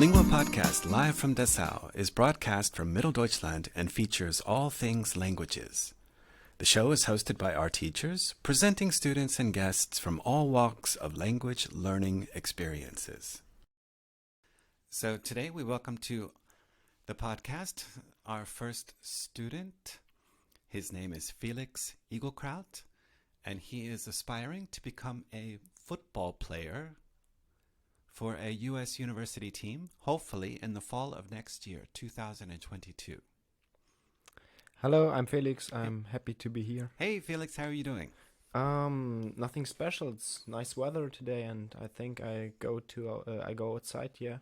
Whylingua podcast live from Dessau is broadcast from Mitteldeutschland and features all things languages. The show is hosted by our teachers, presenting students and guests from all walks of language learning experiences. So today we welcome to the podcast our first student. His name is Felix Egelkraut, and he is aspiring to become a football player for a U.S. university team, hopefully in the fall of next year, 2022. Hello, I'm Felix. I'm happy to be here. Hey, Felix, how are you doing? Nothing special. It's nice weather today, and I think I go outside. Yeah.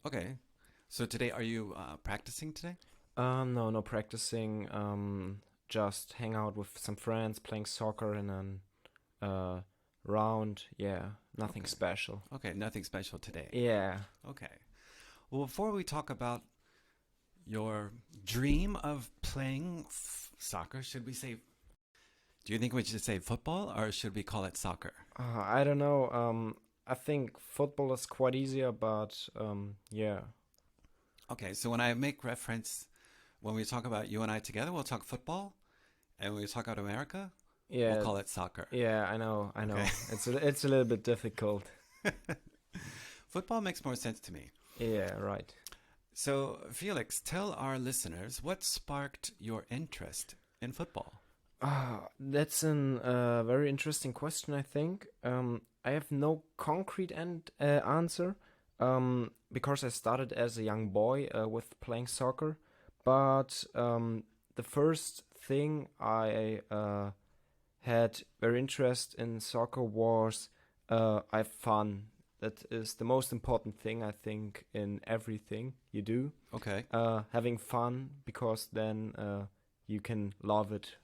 Okay. So today, are you practicing today? No practicing. Just hang out with some friends, playing soccer, and then round. Yeah, nothing special. Okay, nothing special today. Yeah. Okay. Well, before we talk about your dream of playing soccer, should we say, do you think we should say football or should we call it soccer? I don't know. I think football is quite easier, but yeah. Okay, so when I make reference, when we talk about you and I together, we'll talk football. And when we talk about America, yeah, we'll call it soccer. Yeah, I know. Okay. It's a little bit difficult. Football makes more sense to me. Yeah, right. So, Felix, tell our listeners what sparked your interest in football. That's a very interesting question, I think. I have no concrete answer because I started as a young boy with playing soccer. But the first thing I had very interest in soccer was I have fun. That is the most important thing, I think, in everything you do. Okay. Having fun, because then you can love it.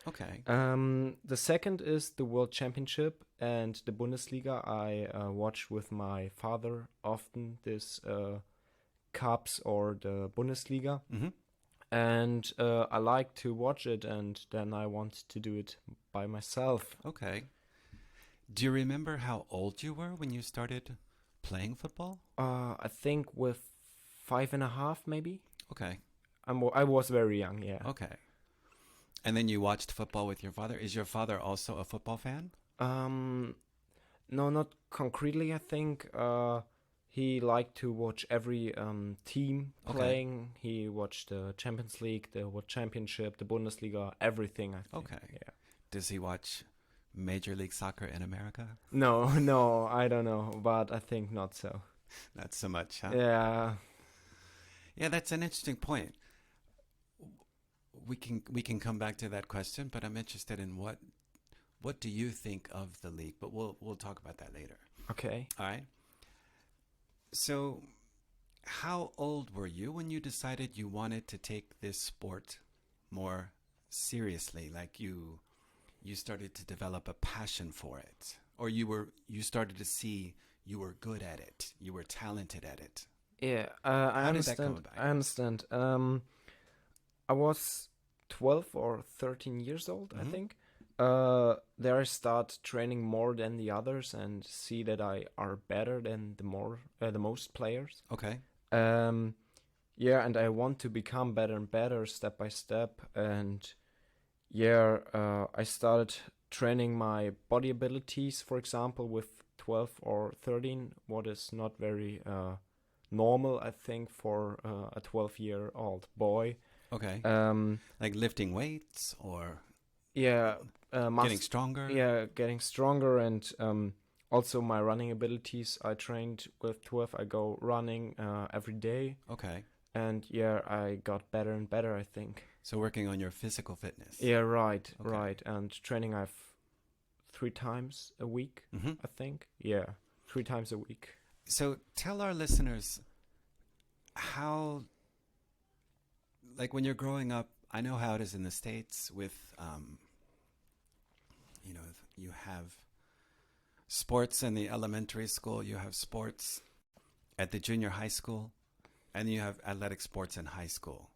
Okay. The second is the World Championship and the Bundesliga. I watch with my father often this cups or the Bundesliga. Mm-hmm. And I like to watch it, and then I want to do it by myself. Okay. Do you remember how old you were when you started playing football? I think with 5.5, maybe. Okay. I was very young, yeah. Okay. And then you watched football with your father. Is your father also a football fan? No, not concretely, I think. He liked to watch every team playing. Okay. He watched the Champions League, the World Championship, the Bundesliga, everything, I think. Okay. Yeah. Does he watch Major League Soccer in America? No, I don't know, but I think not so. Not so much, huh? Yeah. Yeah, that's an interesting point. We can come back to that question, but I'm interested in what do you think of the league? But we'll talk about that later. Okay. All right. So, how old were you when you decided you wanted to take this sport more seriously? Like you started to develop a passion for it, or you started to see you were good at it, you were talented at it. Yeah, I understand. I understand. I was 12 or 13 years old, I think. There I start training more than the others and see that I are better than the most players. Okay. Yeah, and I want to become better and better step by step. And yeah, I started training my body abilities, for example, with 12 or 13, what is not very normal, I think, for a 12-year-old boy. Okay. Like lifting weights or... Yeah. Getting stronger? Yeah, getting stronger, and also my running abilities. I trained with 12. I go running every day. Okay. And yeah, I got better and better, I think. So working on your physical fitness. Yeah, right, okay. Right. And training I've 3 times a week, I think. Yeah, 3 times a week. So tell our listeners how, like when you're growing up, I know how it is in the States with... you have sports in the elementary school, you have sports at the junior high school, and you have athletic sports in high school.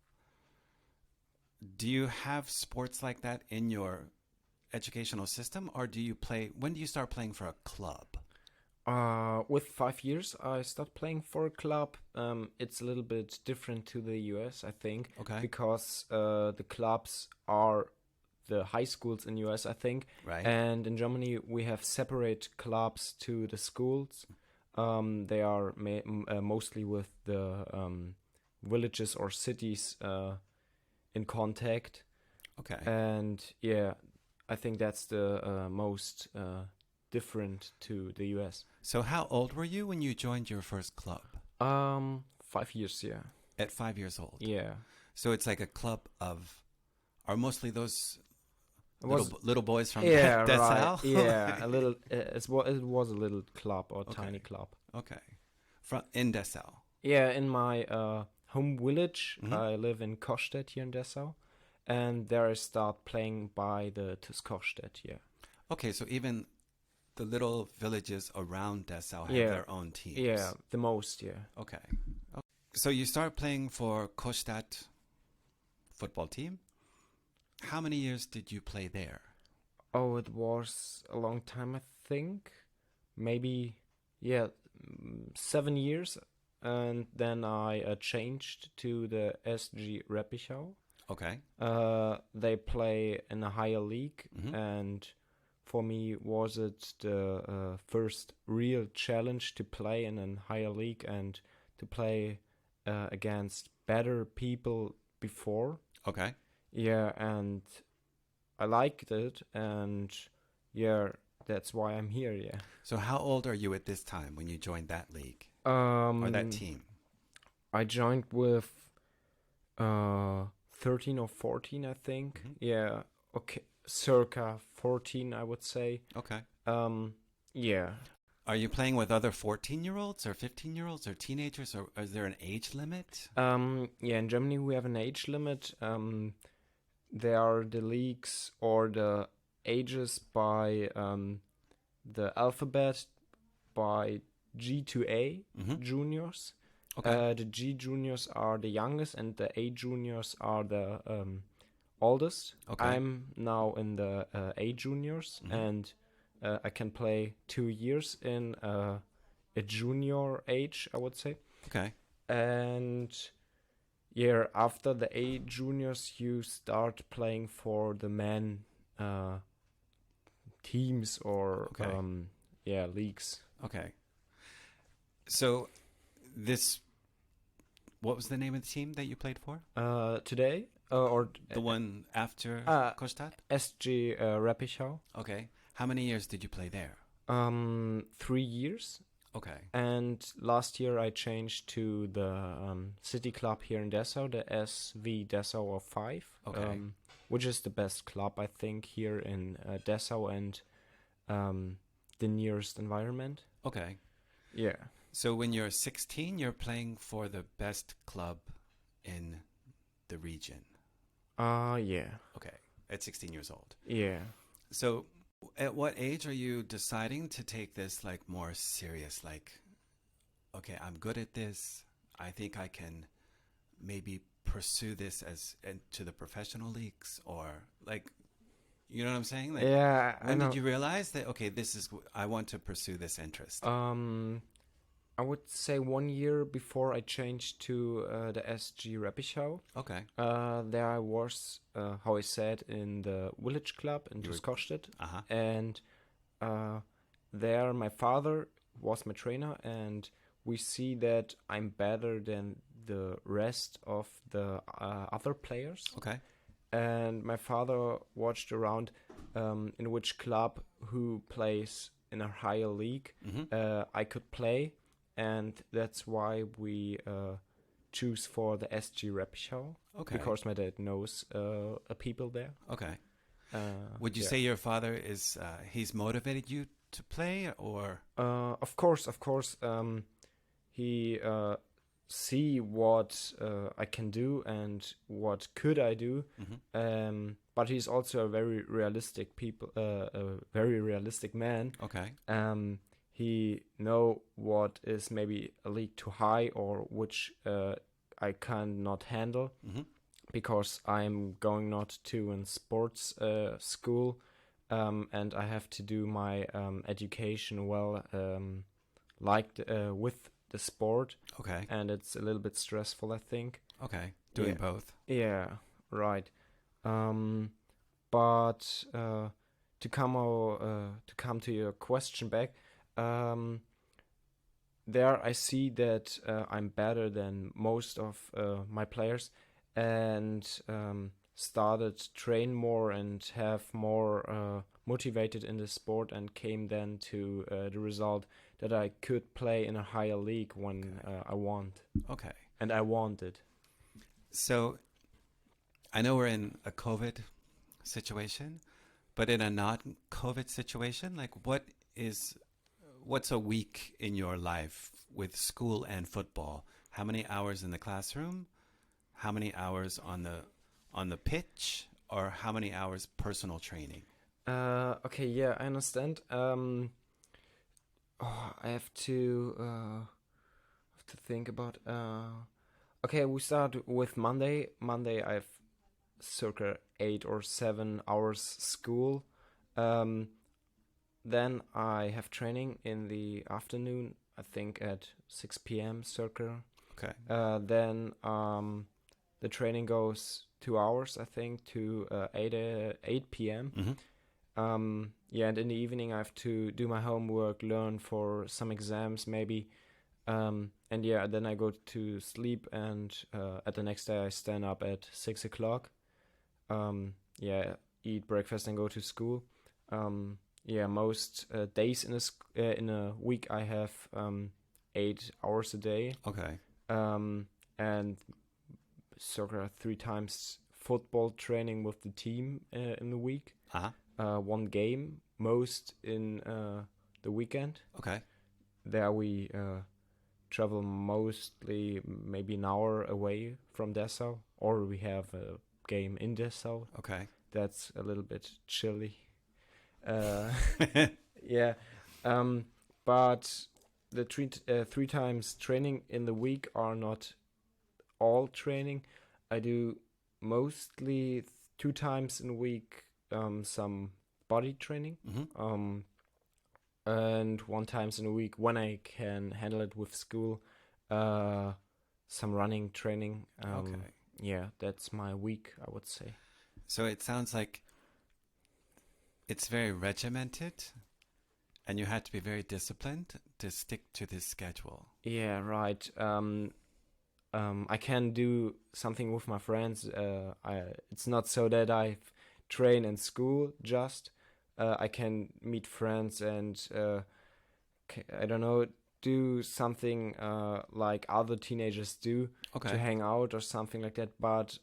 Do you have sports like that in your educational system, or when do you start playing for a club? With 5 years, I started playing for a club. It's a little bit different to the US, I think, Okay. because the clubs are the high schools in US, I think, Right. and in Germany we have separate clubs to the schools. They are mostly with the villages or cities in contact, Okay. and yeah, I think that's the most different to the US. So how old were you when you joined your first club? 5 years, yeah. At 5 years old. Yeah. So it's like a club of, are mostly those It was little boys from yeah, Dessau? right. Yeah, a little it was a little club or Okay. tiny club. Okay. From in Dessau. Yeah, in my home village, Mhm. I live in Kostedt here in Dessau, and there I start playing by the TuS Kostedt, yeah. Okay, so even the little villages around Dessau have Yeah. their own teams. Yeah, the most, yeah. Okay. So you start playing for Kostadt football team. How many years did you play there? Oh, it was a long time, I think. Maybe, yeah, 7 years. And then I changed to the SG Reppichau. Okay. They play in a higher league, Mhm. and for me was it the first real challenge to play in a higher league and to play against better people before. Okay. Yeah, and I liked it, and yeah, that's why I'm here. Yeah. So how old are you at this time when you joined that league or that team? I joined with 13 or 14, I think. Mhm. Yeah, okay, circa 14, I would say. Okay. Yeah. Are you playing with other 14-year-olds or 15-year-olds or teenagers, or is there an age limit? Yeah, in Germany we have an age limit. There are the leagues or the ages by the alphabet by G to A Mhm. juniors. Okay. The G juniors are the youngest, and the A juniors are the oldest. Okay. I'm now in the A juniors, Mhm. and I can play 2 years in a junior age, I would say. Okay. And yeah, after the A juniors, you start playing for the men teams or Okay. leagues. Okay. So what was the name of the team that you played for? Today or The one after Kostadt? SG Reppichau. Okay. How many years did you play there? 3 years. Okay. And last year I changed to the city club here in Dessau, the SV Dessau 5, Okay. which is the best club, I think, here in Dessau and the nearest environment. Okay. Yeah. So when you're 16, you're playing for the best club in the region. Yeah. Okay. At 16 years old. Yeah. So at what age are you deciding to take this like more serious? Like, okay, I'm good at this. I think I can maybe pursue this to the professional leagues, or like, you know what I'm saying? Like, Yeah, I when know. did you realize that, okay, I want to pursue this interest? I would say 1 year before I changed to the SG Reppichau. Okay. There I was, how I said, in the village club in TuS Kostedt. Uh-huh. And there my father was my trainer, and we see that I'm better than the rest of the other players. Okay. And my father watched around in which club who plays in a higher league I could play, and that's why we choose for the SG Reppichau. Okay. Because my dad knows people there. Okay. Would you say your father is he's motivated you to play, or? Of course. He see what I can do and what could I do. But he's also a very realistic a very realistic man. Okay. He know what is maybe a league too high or which I cannot handle, because I'm going not to in sports school, and I have to do my education well liked with the sport, Okay. and it's a little bit stressful, I think. Okay. Doing both. Yeah, right. But to come to your question back, there I see that I'm better than most of my players, and started train more and have more motivated in the sport, and came then to the result that I could play in a higher league when I want, Okay. and I wanted. So I know we're in a COVID situation, but in a not-COVID situation, like what's a week in your life with school and football? How many hours in the classroom? How many hours on the pitch? Or how many hours personal training? Okay, yeah, I understand. I have to think about. Okay, we start with Monday. Monday, I have circa 8 or 7 hours school. Then I have training in the afternoon. I think at 6 p.m. circa. Okay. Then the training goes 2 hours, I think, to 8 p.m. Mm-hmm. Yeah, and in the evening I have to do my homework, learn for some exams maybe. And yeah, then I go to sleep, and at the next day I stand up at 6 o'clock. Yeah, eat breakfast and go to school. Yeah, most days in a week I have 8 hours a day. Okay. And circa 3 times football training with the team in the week. One game, most in the weekend. Okay. There we travel mostly maybe an hour away from Dessau, or we have a game in Dessau. Okay. That's a little bit chilly. Yeah. But the 3 times training in the week are not all training. I do mostly 2 times in a week some body training. Mm-hmm. And 1 times in a week, when I can handle it with school, some running training. Okay. Yeah, that's my week, I would say. So it sounds like it's very regimented, and you had to be very disciplined to stick to this schedule. Yeah, right. I can do something with my friends. It's not so that I train in school just. I can meet friends and I don't know, do something like other teenagers do, to hang out or something like that. But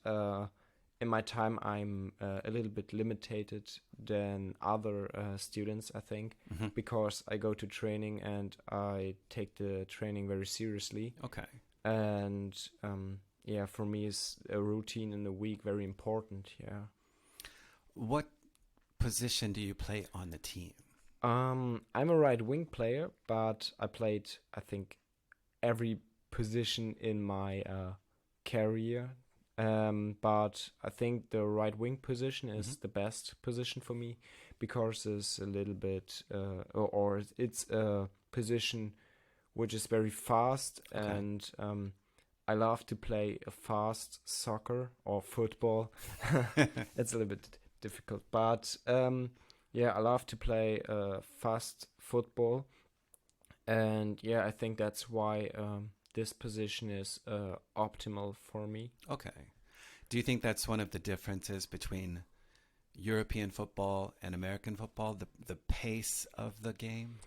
in my time, I'm a little bit limited than other students, I think, because I go to training and I take the training very seriously. Okay. And yeah, for me, is a routine in the week very important. Yeah. What position do you play on the team? I'm a right wing player, but I played, I think, every position in my career. But I think the right wing position is the best position for me, because it's a little bit, or it's a position which is very fast, and I love to play a fast soccer or football. It's a little bit difficult, but yeah, I love to play fast football, and yeah, I think that's why this position is optimal for me. Okay. Do you think that's one of the differences between European football and American football, the pace of the game?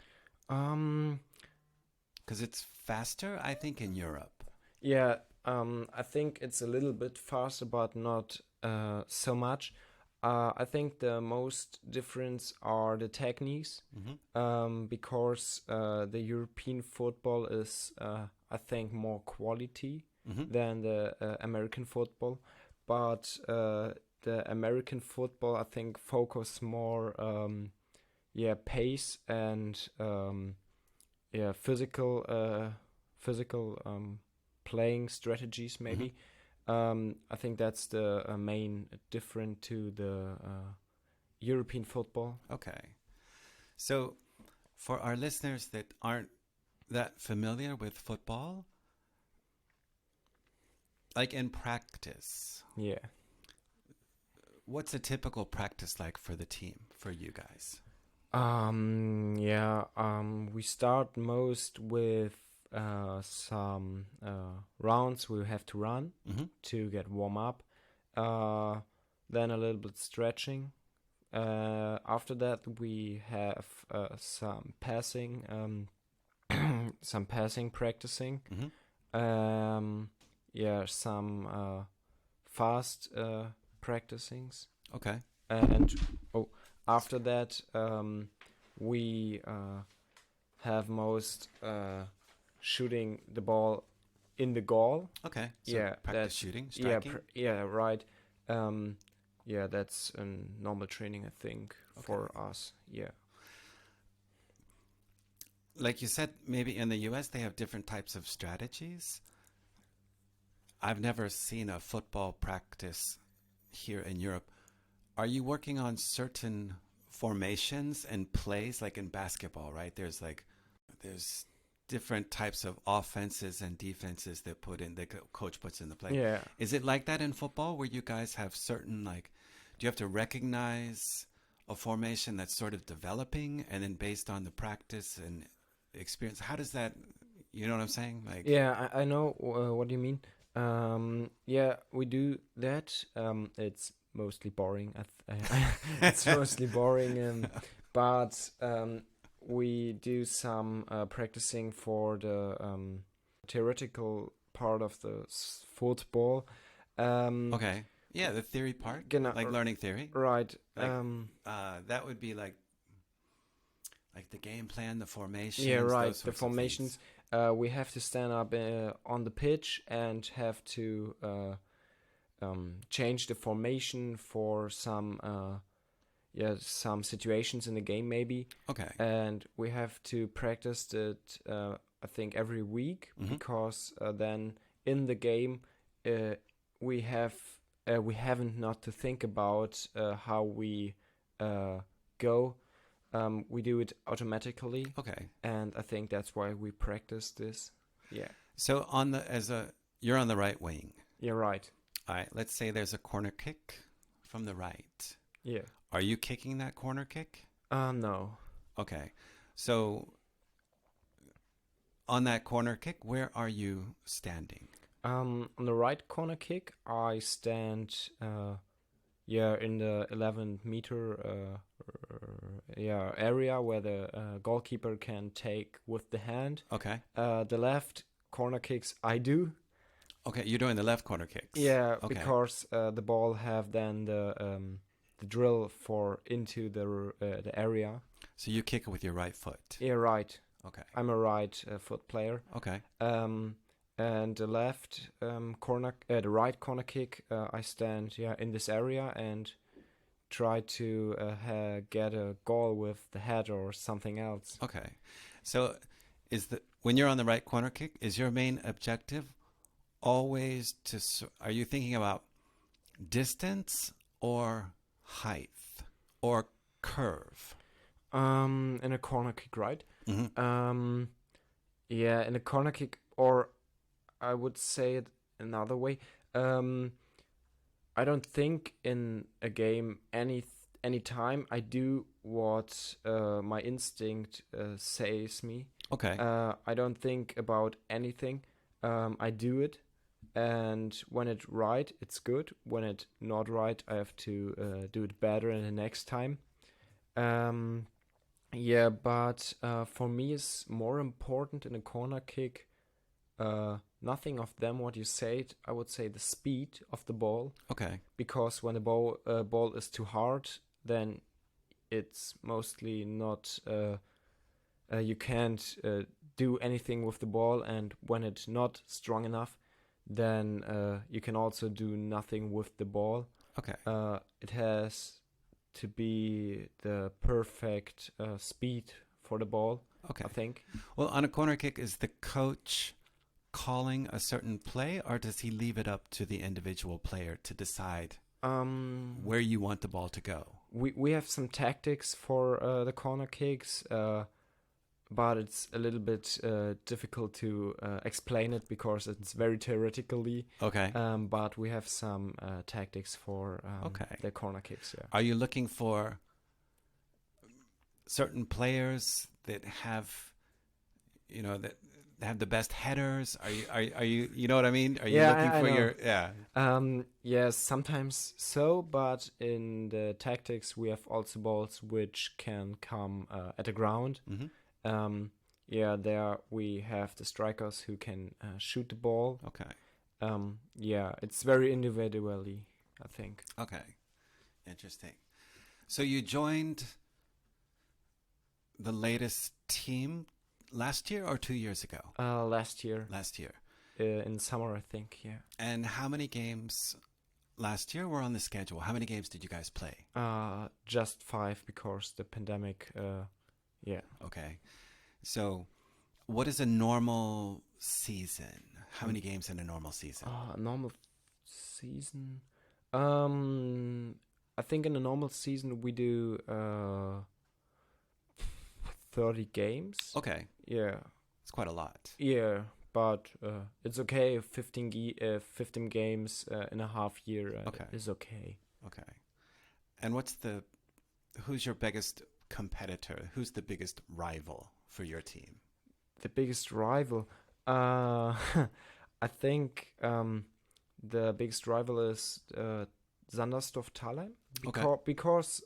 Because it's faster, I think, in Europe. Yeah, I think it's a little bit faster, but not so much. I think the most difference are the techniques, because the European football is, I think, more quality than the American football. But the American football, I think, focus more, pace and physical playing strategies, maybe. I think that's the main difference to the European football. Okay. So for our listeners that aren't that familiar with football? Like in practice, Yeah. what's a typical practice like for the team, for you guys? We start most with some rounds we have to run Mm-hmm. to get warm up. Then a little bit stretching. After that, we have some passing, some passing practicing. Mm-hmm. Some fast practicings. Okay. And after that, we have most shooting the ball in the goal. Okay. So Yeah, practice that's shooting, striking. right. That's a normal training, I think, for us. Yeah. Like you said, maybe in the US they have different types of strategies. I've never seen a football practice here in Europe. Are you working on certain formations and plays like in basketball, right? There's different types of offenses and defenses that the coach puts in the play. Yeah. Is it like that in football where you guys have certain, like, do you have to recognize a formation that's sort of developing and then based on the practice and experience, how does that, you know what I'm saying? Like, Yeah, I know what you mean. We do that. It's mostly boring. It's mostly boring. But we do some practicing for the theoretical part of the football. okay. Yeah, the theory part, like learning theory. Right. Like, that would be like the game plan, the formations. Yeah, right. Those The sorts of formations. We have to stand up on the pitch and have to change the formation for some situations in the game, maybe. Okay. And we have to practice it, I think, every week, because then in the game we haven't not to think about how we go. We do it automatically. Okay. And I think that's why we practice this. Yeah. So you're on the right wing. You're right. All right. Let's say there's a corner kick from the right. Yeah. Are you kicking that corner kick? No. Okay. So on that corner kick, where are you standing? On the right corner kick, I stand in the 11-meter area where the goalkeeper can take with the hand. Okay. The left corner kicks I do. Okay, you're doing the left corner kicks. Yeah, okay. Because the ball have then the drill for into the area. So you kick it with your right foot. Yeah, right. Okay. I'm a right foot player. Okay. And the left the right corner kick, I stand in this area and try to get a goal with the head or something else. Okay. So when you're on the right corner kick, is your main objective always are you thinking about distance or height or curve? In a corner kick, right? Mm-hmm. In a corner kick, or I would say it another way. I don't think in a game any time I do what my instinct says me. Okay. I don't think about anything. I do it, and when it's right, it's good. When it's not right, I have to do it better in the next time. But for me, it's more important in a corner kick. Nothing of them what you said. I would say the speed of the ball. Okay. Because when the ball is too hard, then it's mostly not. You can't do anything with the ball, and when it's not strong enough, then you can also do nothing with the ball. Okay. It has to be the perfect speed for the ball. Okay. I think. Well, on a corner kick, is the coach calling a certain play, or does he leave it up to the individual player to decide where you want the ball to go? We have some tactics for the corner kicks. but it's a little bit difficult to explain it because it's very theoretically. Okay. But we have some tactics for Okay. the corner kicks. Yeah. Are you looking for certain players that have, that have the best headers? Are you you know what I mean? Are you Yeah, looking I for know. your Yes, sometimes so, but in the tactics we have also balls which can come at the ground. Mm-hmm. There we have the strikers who can shoot the ball. Okay. It's very individually, I think. Okay. Interesting. So you joined the latest team last year or 2 years ago? Last year. Last year. In summer, I think, yeah. And how many games last year were on the schedule? How many games did you guys play? Just 5 because the pandemic, yeah. Okay. So what is a normal season? How many games in a normal season? Normal season? I think in a normal season we do 30 games. Okay. Yeah. It's quite a lot. Yeah, but it's okay. 15 games in a half year Okay. is okay. Okay. And who's your biggest competitor? Who's the biggest rival for your team? The biggest rival? I think the biggest rival is Sandersdorf Thalheim. Because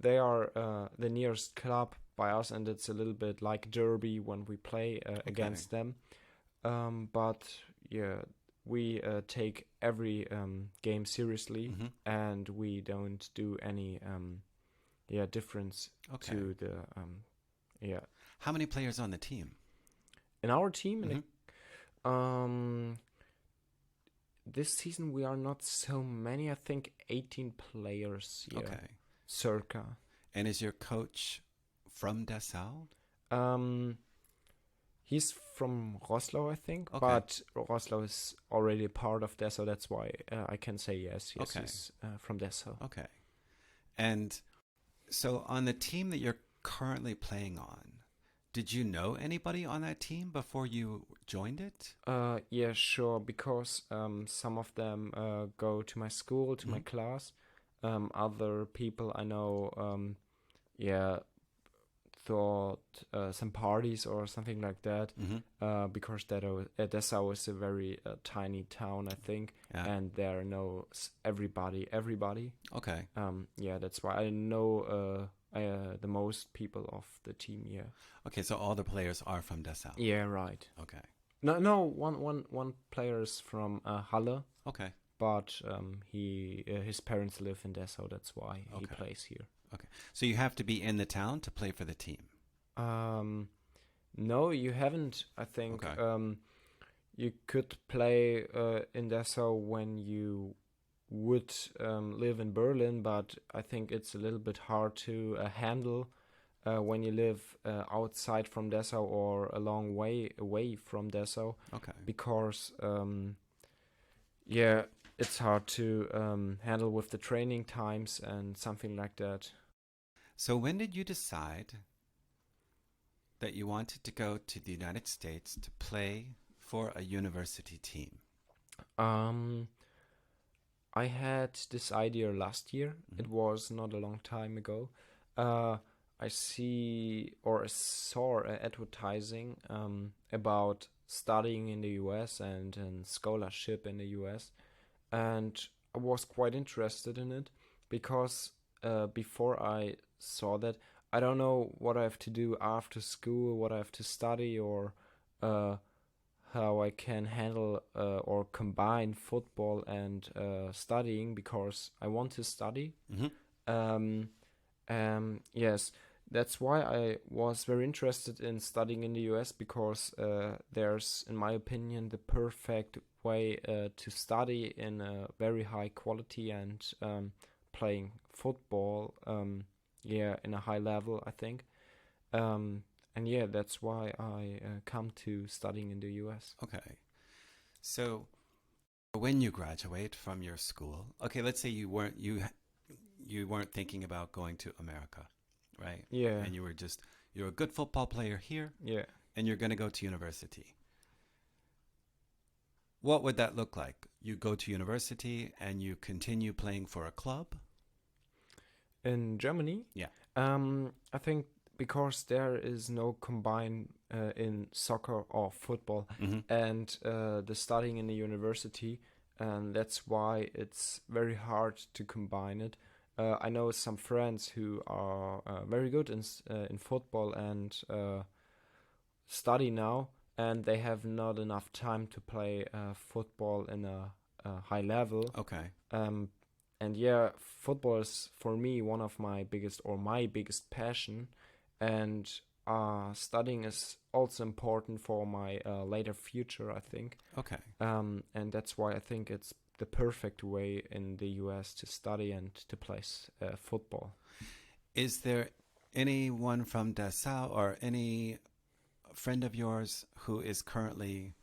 they are the nearest club by us, and it's a little bit like derby when we play against them. But yeah, we take every game seriously, Mm-hmm. and we don't do any difference to the How many players on the team? in our team. Mm-hmm. This season we are not so many. I think 18 players. Yeah, Okay. circa. And is your coach from Dessau? He's from Roßlau, I think, Okay. but Roßlau is already a part of Dessau. That's why I can say yes. Okay. He's from Dessau. Okay. And so on the team that you're currently playing on, did you know anybody on that team before you joined it? Yeah, sure, because some of them go to my school, to my class. Other people I know, thought some parties or something like that, because Dessau is a very tiny town, I think, and there knows everybody. Okay. That's why I know the most people of the team. Yeah. Okay, so all the players are from Dessau. Yeah, right. Okay. No. One player is from Halle. Okay. But his parents live in Dessau. That's why he plays here. Okay. So you have to be in the town to play for the team. No, you haven't. I think you could play in Dessau when you would live in Berlin, but I think it's a little bit hard to handle when you live outside from Dessau or a long way away from Dessau. Okay. Because it's hard to handle with the training times and something like that. So when did you decide that you wanted to go to the United States to play for a university team? I had this idea last year. Mm-hmm. It was not a long time ago. I saw advertising about studying in the US and scholarship in the US, and I was quite interested in it because before I saw that, I don't know what I have to do after school, what I have to study, or how I can handle or combine football and studying, because I want to study. Yes, that's why I was very interested in studying in the US, because there's, in my opinion, the perfect way to study in a very high quality and playing football in a high level, I think. That's why I come to studying in the US. Okay. So when you graduate from your school, okay, let's say you weren't thinking about going to America, right? Yeah. And you were just, You're a good football player here, Yeah. and you're going to go to university. What would that look like? You go to university and you continue playing for a club? In Germany? Yeah. I think because there is no combine in soccer or football and the studying in the university, and that's why it's very hard to combine it. I know some friends who are very good in football and study now, and they have not enough time to play football in a high level. Okay. And yeah, football is for me one of my biggest passion, and studying is also important for my later future, I think. Okay. And that's why I think it's the perfect way in the US to study and to play football. Is there anyone from Dessau or any friend of yours who is currently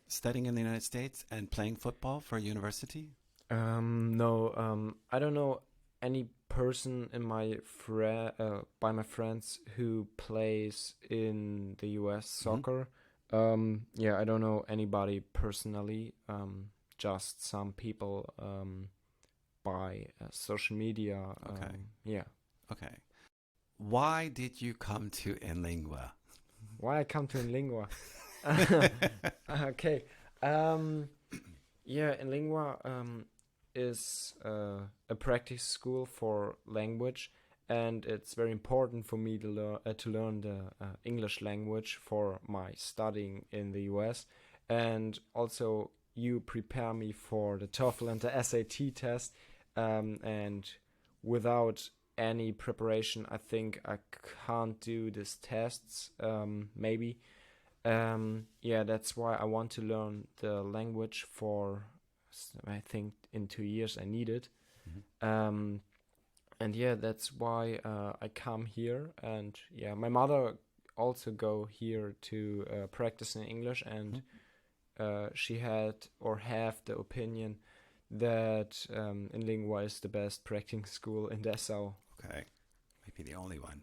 studying in the United States and playing football for university? No, I don't know any person in by my friends who plays in the US soccer. Yeah, I don't know anybody personally. Just some people by social media. Okay. Yeah. Okay. Why did you come to Whylingua? Why I come to Whylingua? Okay. Yeah, Whylingua is a practice school for language, and it's very important for me to learn the English language for my studying in the US, and also you prepare me for the TOEFL and the SAT test, and without any preparation, I think I can't do these tests, maybe. Yeah, that's why I want to learn the language for, I think in 2 years I need it. And yeah, that's why I come here. And yeah, my mother also go here to practice in English, and she had or have the opinion that Whylingua is the best practicing school in Dessau. Okay, maybe the only one.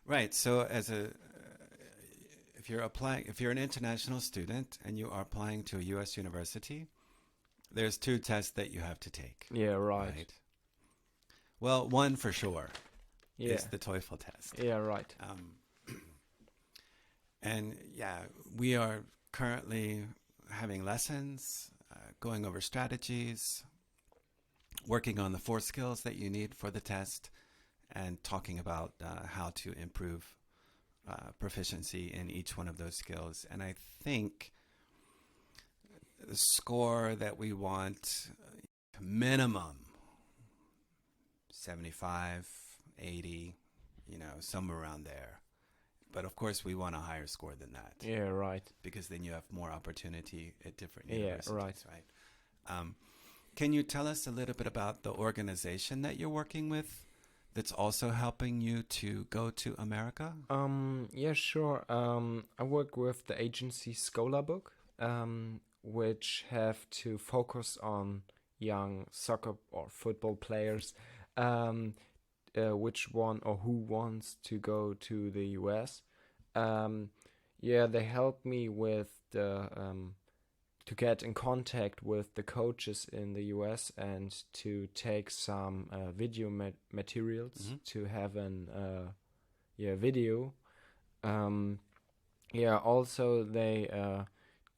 Right. So, if you're an international student and you are applying to a U.S. university, there's 2 tests that you have to take. Yeah, right. Well, one for sure is Yeah. the TOEFL test. Yeah, right. And yeah, we are currently having lessons, going over strategies, working on the 4 skills that you need for the test, and talking about how to improve proficiency in each one of those skills. And I think the score that we want, minimum 75, 80, somewhere around there. But of course, we want a higher score than that. Yeah, right. Because then you have more opportunity at different Yeah, universities, right? Can you tell us a little bit about the organization that you're working with that's also helping you to go to America? Yeah, sure. I work with the agency Scholarbook, which have to focus on young soccer or football players, which one or who wants to go to the US. Yeah, they help me with the to get in contact with the coaches in the US and to take some video materials to have an video. Yeah, also they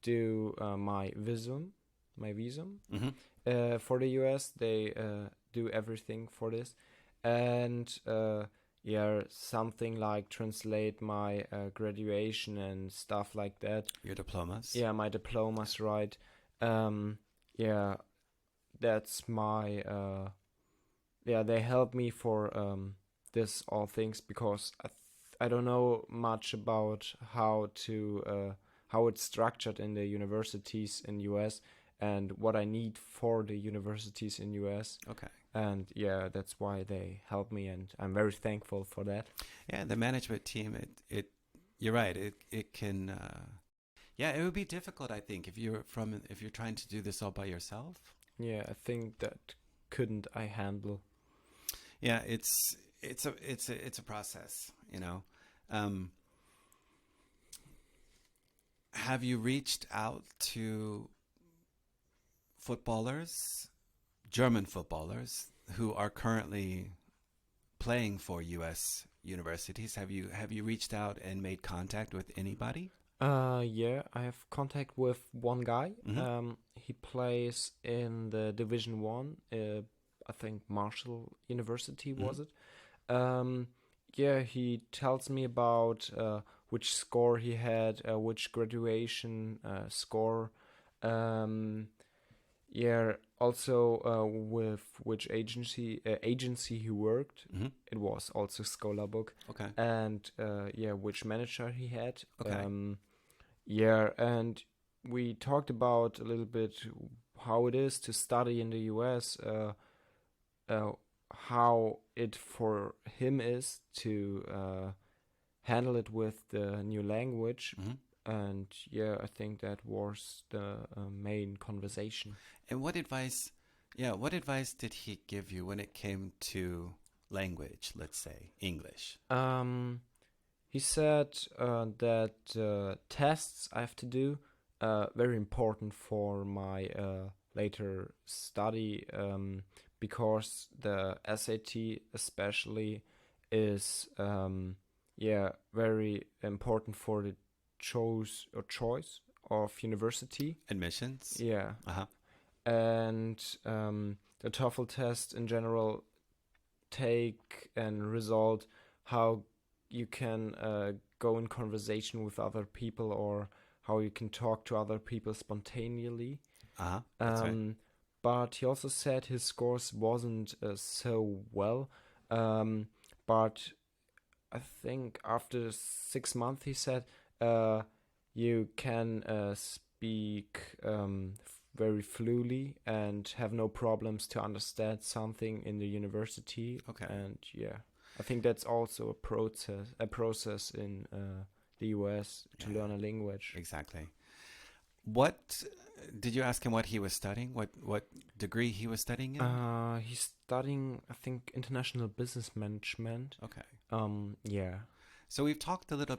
do my visum for the US. They do everything for this, and yeah, something like translate my graduation and stuff like that. Your diplomas? Yeah, my diplomas, right. Yeah, that's my yeah, they help me for this all things, because I don't know much about how it's structured in the universities in US and what I need for the universities in US. Okay. And yeah, that's why they help me, and I'm very thankful for that. Yeah, the management team, you're right. It can, yeah, it would be difficult, I think, if you're trying to do this all by yourself. Yeah, I think that couldn't I handle. Yeah, it's it's a process, you know. Um, have you reached out to footballers, German footballers, who are currently playing for U.S. universities? Have you reached out and made contact with anybody? Yeah, I have contact with one guy. Mm-hmm. He plays in the Division One. I think Marshall University was Mm-hmm. it. Um, yeah, he tells me about which score he had, which graduation score. Um, yeah, also with which agency he worked. Mm-hmm. It was also Scholar Book, Okay. and yeah, which manager he had. Okay. Yeah, and we talked about a little bit how it is to study in the US, uh, how it for him is to handle it with the new language. Mm-hmm. And yeah, I think that was the main conversation. And what advice did he give you when it came to language, let's say English? He said that tests I have to do very important for my later study, because the SAT especially is yeah, very important for the choice of university. Admissions? Yeah, Uh-huh. and the TOEFL test in general take and result how you can go in conversation with other people, or how you can talk to other people spontaneously. Uh-huh. That's right. But he also said his scores wasn't so well. But I think after 6 months, he said, you can speak very fluently and have no problems to understand something in the university. Okay. And yeah, I think that's also a process in the US to Yeah. learn a language. Exactly. What did you ask him what he was studying? What degree he was studying in? He's studying, I think, international business management. Okay. Yeah. So we've talked a little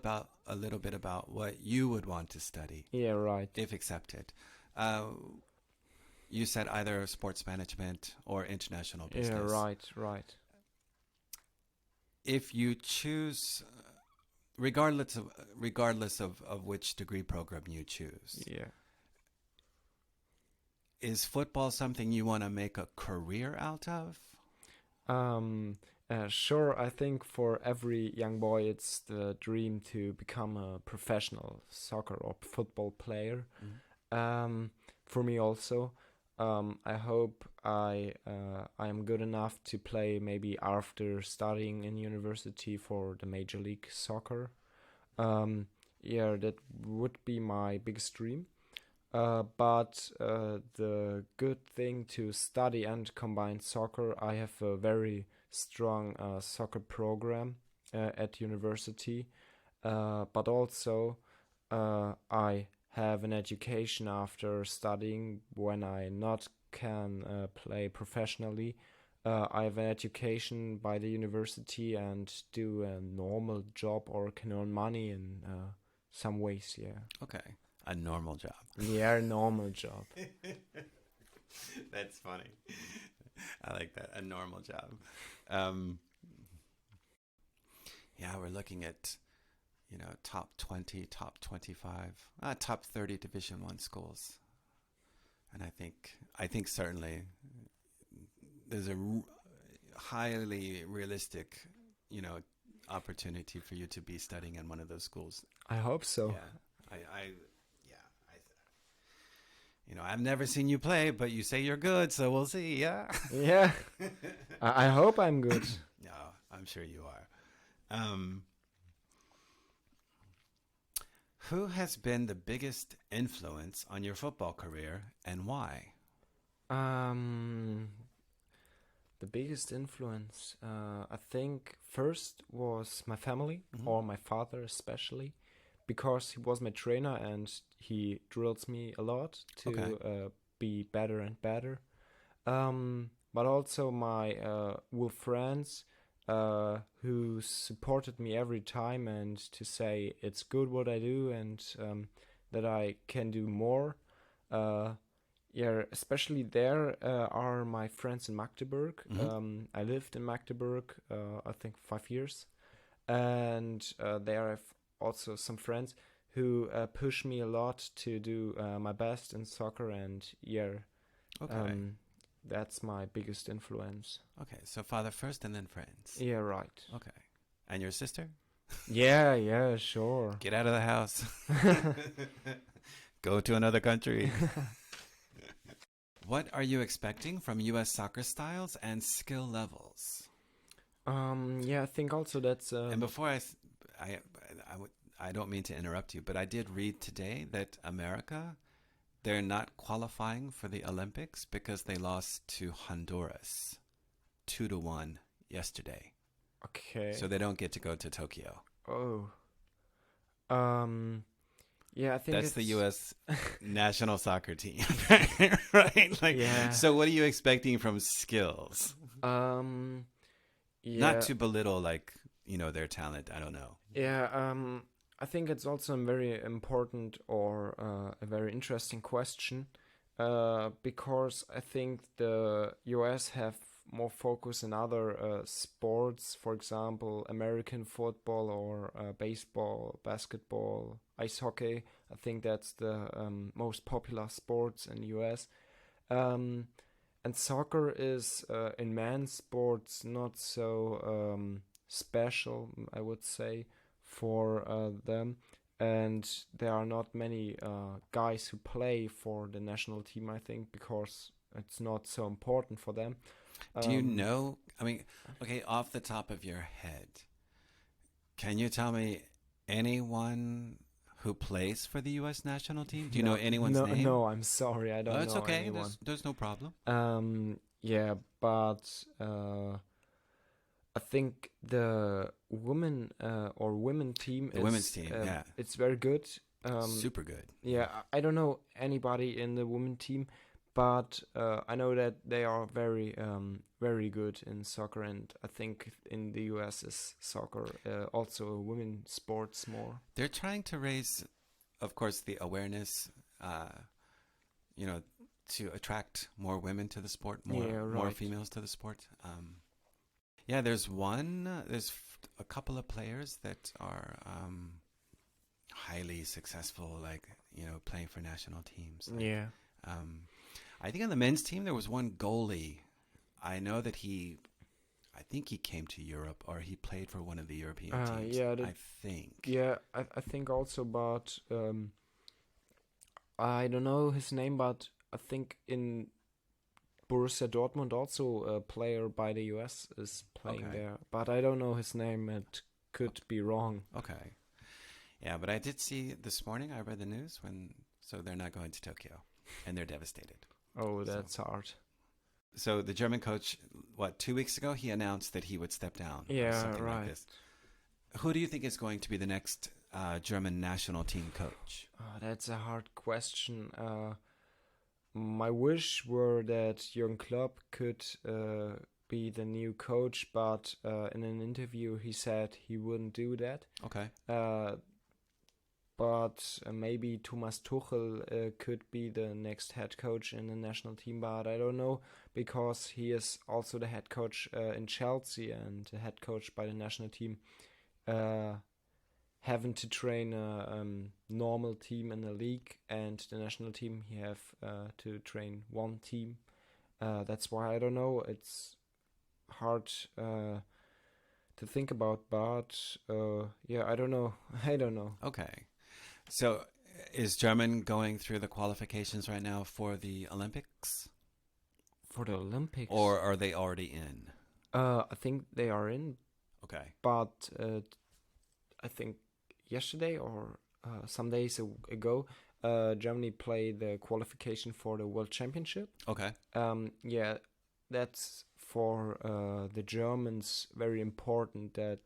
bit about what you would want to study Yeah, right. if accepted. You said either sports management or international Yeah, business. right. If you choose, regardless of which degree program you choose, Yeah. is football something you want to make a career out of? Sure, I think for every young boy it's the dream to become a professional soccer or football player. For me also, I hope I am good enough to play maybe after studying in university for the Major League Soccer. Yeah, that would be my biggest dream. But the good thing to study and combine soccer, I have a very strong soccer program at university. But also, I have an education after studying when I not can play professionally. I have an education by the university and do a normal job or can earn money in some ways, yeah. Okay. A normal job. Yeah, normal job. That's funny. I like that. A normal job. Um, yeah, we're looking at, top 20, top 25, top 30 Division One schools. And I think certainly there's a highly realistic, opportunity for you to be studying in one of those schools. I hope so. Yeah. I've never seen you play, but you say you're good, so we'll see. Yeah. Yeah. I hope I'm good. No, I'm sure you are. Who has been the biggest influence on your football career and why? Um, the biggest influence, I think, first was my family, or my father especially, because he was my trainer and he drills me a lot to Okay. be better and better. But also my with friends, who supported me every time and to say it's good what I do and that I can do more. Especially there are my friends in Magdeburg. I lived in Magdeburg, I think 5 years, and there I've also some friends who push me a lot to do my best in soccer, and that's my biggest influence. Okay, so father first and then friends. Yeah, right. Okay. And your sister? Yeah, sure. Get out of the house. Go to another country. What are you expecting from U.S. soccer styles and skill levels? I think also that's... And before I don't mean to interrupt you, but I did read today that America, they're not qualifying for the Olympics because they lost to Honduras 2-1 yesterday. Okay. So they don't get to go to Tokyo. Oh. I think that's the U.S. national soccer team, right? So what are you expecting from skills? Not to belittle, their talent. I don't know. I think it's also a very important or a very interesting question because I think the U.S. have more focus in other sports, for example, American football or baseball, basketball, ice hockey. I think that's the most popular sports in the US. And soccer is, in men's sports, not so special, I would say, for them. And there are not many guys who play for the national team, I think, because it's not so important for them. Do you know, off the top of your head, can you tell me anyone who plays for the U.S. national team? Do you know anyone's name? No, I'm sorry, I don't know. It's okay. Anyone. There's no problem. But I think the women team. The women's team, it's very good. Super good. Yeah, I don't know anybody in the women team. But I know that they are very, very good in soccer, and I think in the US is soccer also a women's sports more. They're trying to raise, of course, the awareness, to attract more women to the sport, more females to the sport. There's a couple of players that are highly successful, playing for national teams. I think on the men's team, there was one goalie. I know that I think he came to Europe or he played for one of the European teams. I think. Yeah, I think also, but I don't know his name, but I think in Borussia Dortmund also a player by the US is playing there. But I don't know his name. It could be wrong. Okay. Yeah, but I did see this morning, I read the news, so they're not going to Tokyo and they're devastated. Oh, that's hard. So the German coach, 2 weeks ago, he announced that he would step down. Yeah, or something right. Like this. Who do you think is going to be the next German national team coach? That's a hard question. My wish were that Jürgen Klopp could be the new coach, but in an interview he said he wouldn't do that. Okay. But maybe Thomas Tuchel could be the next head coach in the national team, but I don't know, because he is also the head coach in Chelsea and the head coach by the national team, having to train a normal team in the league, and the national team he have to train one team. That's why I don't know. It's hard to think about, but I don't know. Okay. So is German going through the qualifications right now for the Olympics? For the Olympics? Or are they already in? I think they are in. Okay. But I think yesterday or some days ago, Germany played the qualification for the World Championship. Okay. That's for the Germans very important that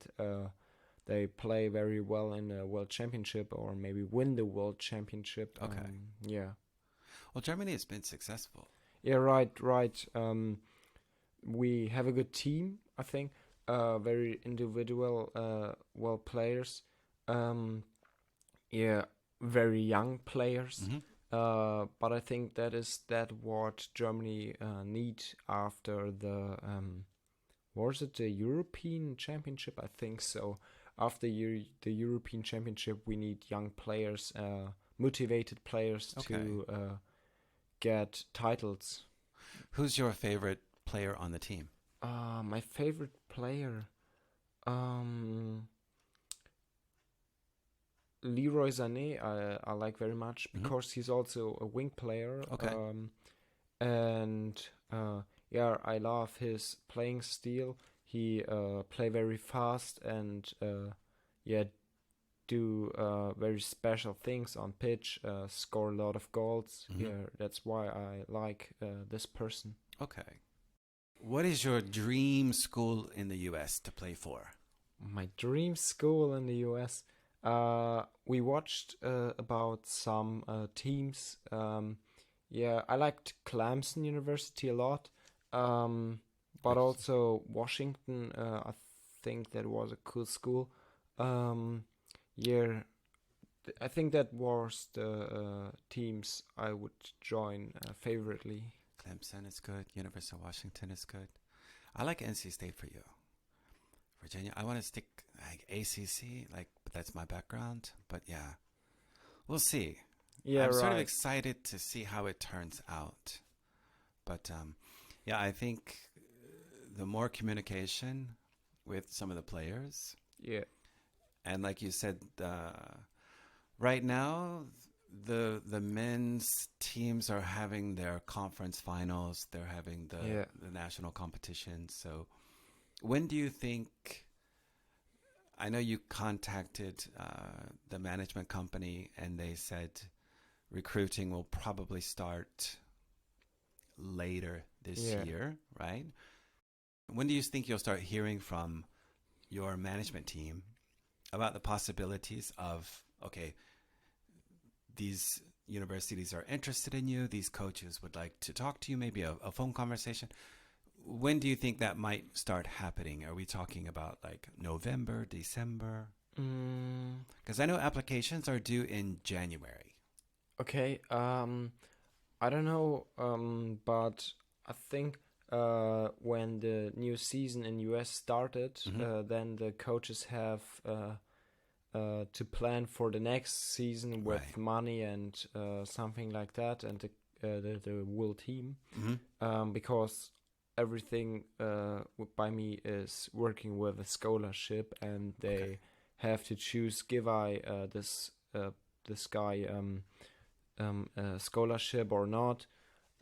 they play very well in the World Championship or maybe win the World Championship. Okay. Well, Germany has been successful. Yeah, right. We have a good team, I think, very individual, well players. Um, yeah, very young players. But I think that what Germany need after the was it the European Championship? I think so. After the European Championship, we need young players, motivated players to get titles. Who's your favorite player on the team? My favorite player, Leroy Sané, I like very much because he's also a wing player. Okay. And yeah, I love his playing style. He play very fast and yeah, do very special things on pitch. Score a lot of goals. Yeah, that's why I like this person. Okay. What is your dream school in the U.S. to play for? My dream school in the U.S. We watched about some teams. Yeah, I liked Clemson University a lot, but also Washington. I think that was a cool school. Yeah, I think that was the teams I would join favorably. Clemson is good. University of Washington is good. I like NC State for you. Virginia, I want to stick like ACC, but that's my background. But yeah, we'll see. Yeah, I'm right. sort of excited to see how it turns out. But yeah, I think the more communication with some of the players. Yeah. And like you said, right now, the men's teams are having their conference finals. They're having the national competitions. So when do you think, I know you contacted the management company and they said recruiting will probably start later this year, right? When do you think you'll start hearing from your management team about the possibilities of, okay, these universities are interested in you, these coaches would like to talk to you, maybe a phone conversation? When do you think that might start happening? Are we talking about like November, December? Because I know applications are due in January. Okay. I don't know. But I think when the new season in US started, then the coaches have to plan for the next season with money and something like that, and the whole team, because everything by me is working with a scholarship, and they have to choose: give I this guy a scholarship or not?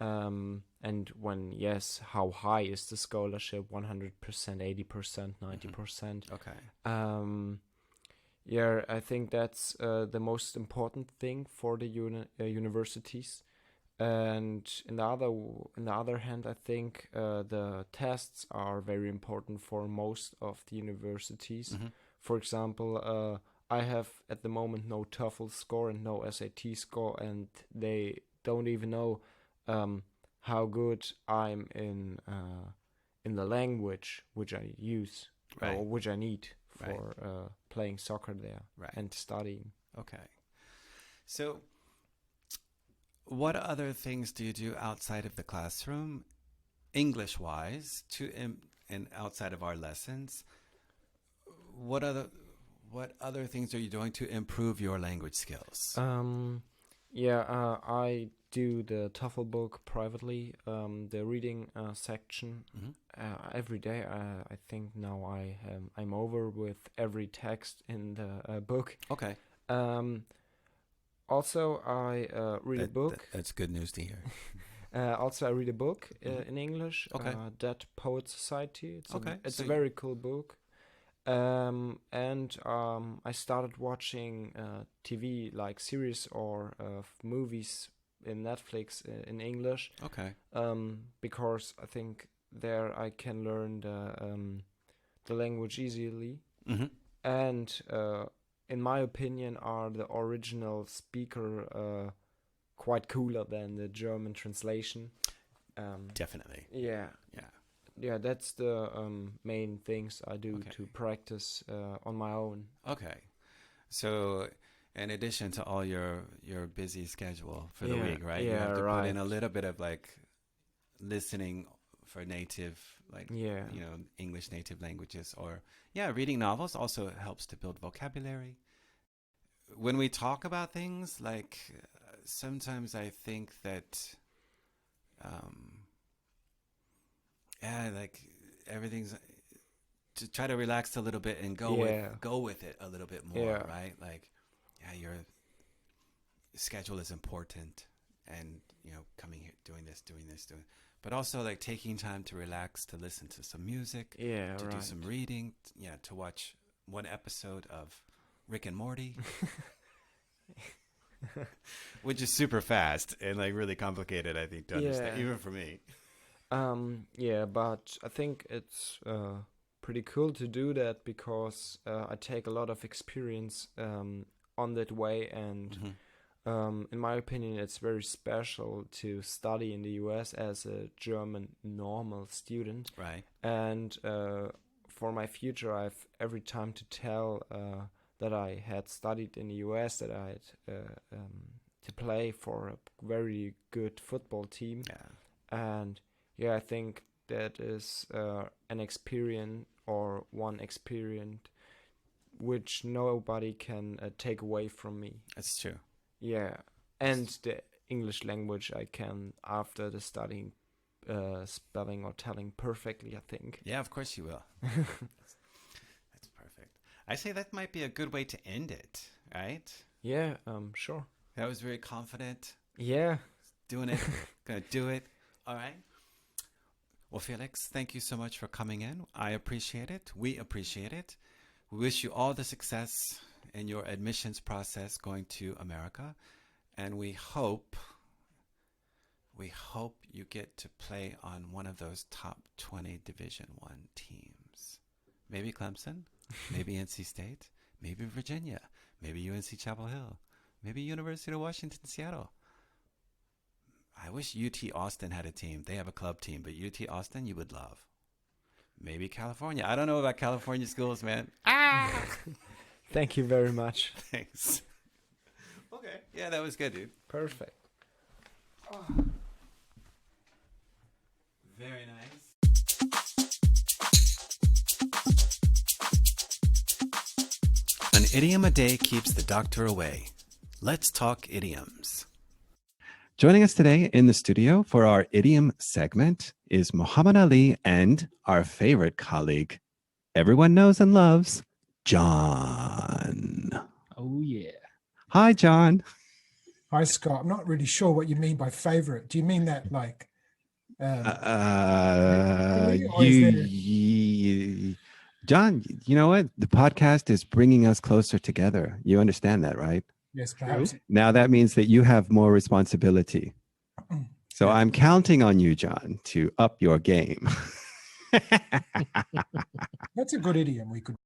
And when yes, how high is the scholarship? 100%, 80%, 90%. Okay. Yeah, I think that's the most important thing for the universities. And in the other hand, I think the tests are very important for most of the universities. For example, I have at the moment no TOEFL score and no SAT score, and they don't even know how good I'm in the language which I use or which I need for playing soccer there and studying. Okay. So what other things do you do outside of the classroom, English-wise, and outside of our lessons? What other things are you doing to improve your language skills? I do the TOEFL book privately, the reading section every day. I think now I'm over with every text in the book. Okay. Also, I read a book. That's good news to hear. Also, I read a book in English. Okay. Dead Poet Society. It's So a very cool book. And I started watching TV, like series or movies in Netflix in English. Okay. Because I think there I can learn the language easily. And in my opinion, are the original speaker quite cooler than the German translation. Definitely. Yeah. yeah, that's the main things I do Okay. to practice on my own. Okay. So, in addition to all your busy schedule for the Yeah, week, right? You yeah, have to put right. in a little bit of like listening for native, like, Yeah, English native languages, or yeah, reading novels also helps to build vocabulary. When we talk about things, like sometimes I think that, um, yeah, like everything's to try to relax a little bit and yeah, go with it a little bit more, yeah, right? Like, yeah, your schedule is important, and coming here, doing this, but also like taking time to relax, to listen to some music, yeah, to do some right. reading, yeah, to watch one episode of Rick and Morty, which is super fast and like really complicated, I think, to understand, Yeah. even for me. Yeah, but I think it's pretty cool to do that because I take a lot of experience on that way, and Hmm. in my opinion, it's very special to study in the US as a German normal student. Right. And for my future, I've every time to tell that I had studied in the US, that I had to play for a very good football team, Yeah. and yeah, I think that is an experience, or one experience which nobody can take away from me. That's true. Yeah, and the English language I can, after the studying, spelling or telling perfectly, I think. Yeah, of course you will. That's perfect. I say that might be a good way to end it, right? Yeah, sure. That was very confident. Yeah, Doing it. Gonna do it. All right. Well, Felix, thank you so much for coming in. I appreciate it. We appreciate it. We wish you all the success in your admissions process going to America, and we hope you get to play on one of those top 20 Division 1 teams. Maybe Clemson, maybe NC State, maybe Virginia, maybe UNC Chapel Hill, maybe University of Washington, Seattle. I wish UT Austin had a team. They have a club team, but UT Austin you would love. Maybe California. I don't know about California schools, man. thank you very much. Thanks. Okay. Yeah, that was good, dude. Perfect. Very nice. An idiom a day keeps the doctor away. Let's talk idioms. Joining us today in the studio for our idiom segment is Muhammad Ali and our favorite colleague, everyone knows and loves, John. Oh, yeah. Hi, John. Hi, Scott. I'm not really sure what you mean by favorite. Do you mean that like or is there... John, you know what? The podcast is bringing us closer together. You understand that, right? Yes, perhaps. Now that means that you have more responsibility. So Yeah. I'm counting on you, John, to up your game. That's a good idiom we could